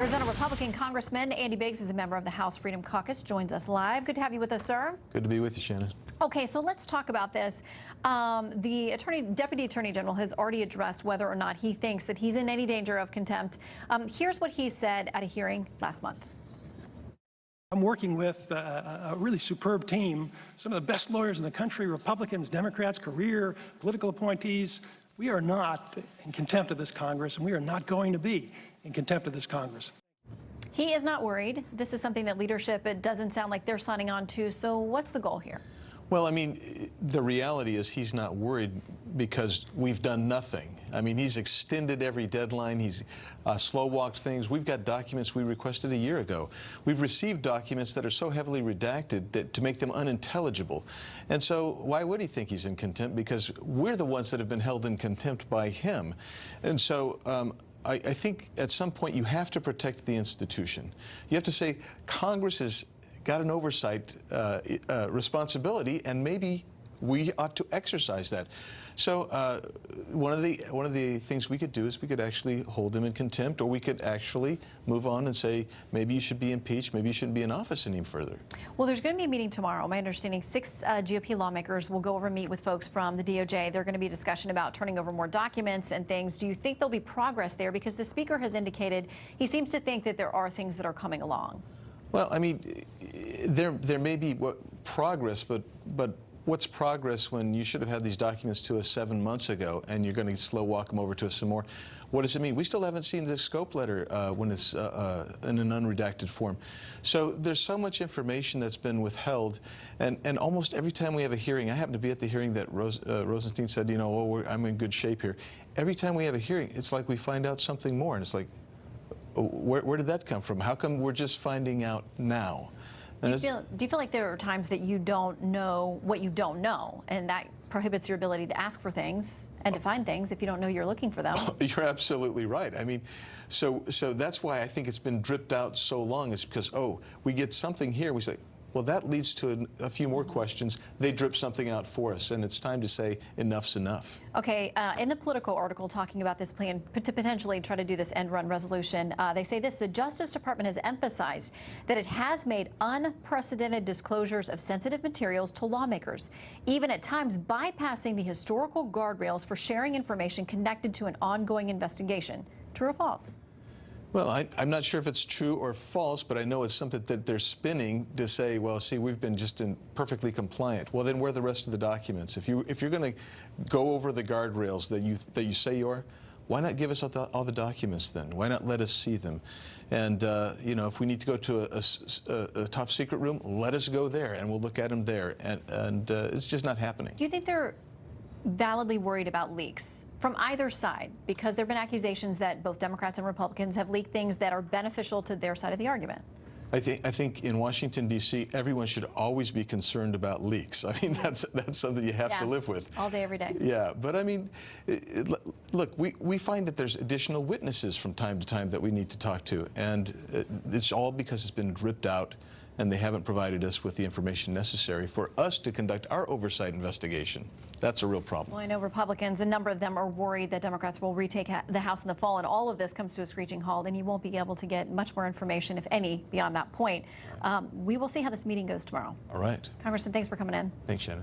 Arizona Republican Congressman Andy Biggs is a member of the House Freedom Caucus, joins us live. Good to have you with us, sir. Good to be with you, Shannon. Okay, so let's talk about this. The Deputy Attorney General has already addressed whether or not he thinks that he's in any danger of contempt. Here's what he said at a hearing last month. I'm working with a really superb team, some of the best lawyers in the country, Republicans, Democrats, career, political appointees. We are not in contempt of this Congress, and we are not going to be in contempt of this Congress. He is not worried. This is something that leadership, it doesn't sound like they're signing on to. So what's the goal here? Well, I mean, the reality is he's not worried because we've done nothing. I mean, he's extended every deadline. He's slow-walked things. We've got documents we requested a year ago. We've received documents that are so heavily redacted that to make them unintelligible. And so why would he think he's in contempt? Because we're the ones that have been held in contempt by him. And so I think at some point you have to protect the institution. You have to say Congress has got an oversight responsibility, and maybe we ought to exercise that. So one of the things we could do is we could actually hold him in contempt, or we could actually move on and say maybe you should be impeached, maybe you shouldn't be in office any further. Well, there's going to be a meeting tomorrow. My understanding, 6 GOP lawmakers will go over and meet with folks from the DOJ. There's going to be a discussion about turning over more documents and things. Do you think there'll be progress there? Because the Speaker has indicated he seems to think that there are things that are coming along. Well, I mean, there may be progress, but what's progress when you should have had these documents to us 7 months ago, and you're going to slow walk them over to us some more? What does it mean? We still haven't seen the scope letter when it's in an unredacted form. So there's so much information that's been withheld, and almost every time we have a hearing, I happen to be at the hearing that Rosenstein said, you know, oh, I'm in good shape here. Every time we have a hearing, it's like we find out something more, and it's like, where did that come from? How come we're just finding out now? Do you feel like there are times that you don't know what you don't know, and that prohibits your ability to ask for things and to find things if you don't know you're looking for them? You're absolutely right. I mean, so that's why I think it's been dripped out so long. It's because, oh, we get something here, and we say, well, that leads to a few more questions. They drip something out for us, and it's time to say enough's enough. Okay, in the Politico article talking about this plan to potentially try to do this end-run resolution, they say this: the Justice Department has emphasized that it has made unprecedented disclosures of sensitive materials to lawmakers, even at times bypassing the historical guardrails for sharing information connected to an ongoing investigation. True or false? Well, I'm not sure if it's true or false, but I know it's something that they're spinning to say, well, see, we've been just perfectly compliant. Well, then where are the rest of the documents? If you're going to go over the guardrails that you say you are, why not give us all the documents then? Why not let us see them? And you know, if we need to go to a top secret room, let us go there, and we'll look at them there. And it's just not happening. Do you think they're validly worried about leaks from either side? Because there have been accusations that both Democrats and Republicans have leaked things that are beneficial to their side of the argument. I think in Washington, D.C., everyone should always be concerned about leaks. I mean, that's something you have to live with. All day, every day. Yeah, but I mean, look, we find that there's additional witnesses from time to time that we need to talk to, and it's all because it's been dripped out, and they haven't provided us with the information necessary for us to conduct our oversight investigation. That's a real problem. Well, I know Republicans, a number of them are worried that Democrats will retake the House in the fall, and all of this comes to a screeching halt, and you won't be able to get much more information, if any, beyond that point. We will see how this meeting goes tomorrow. All right. Congressman, thanks for coming in. Thanks, Shannon.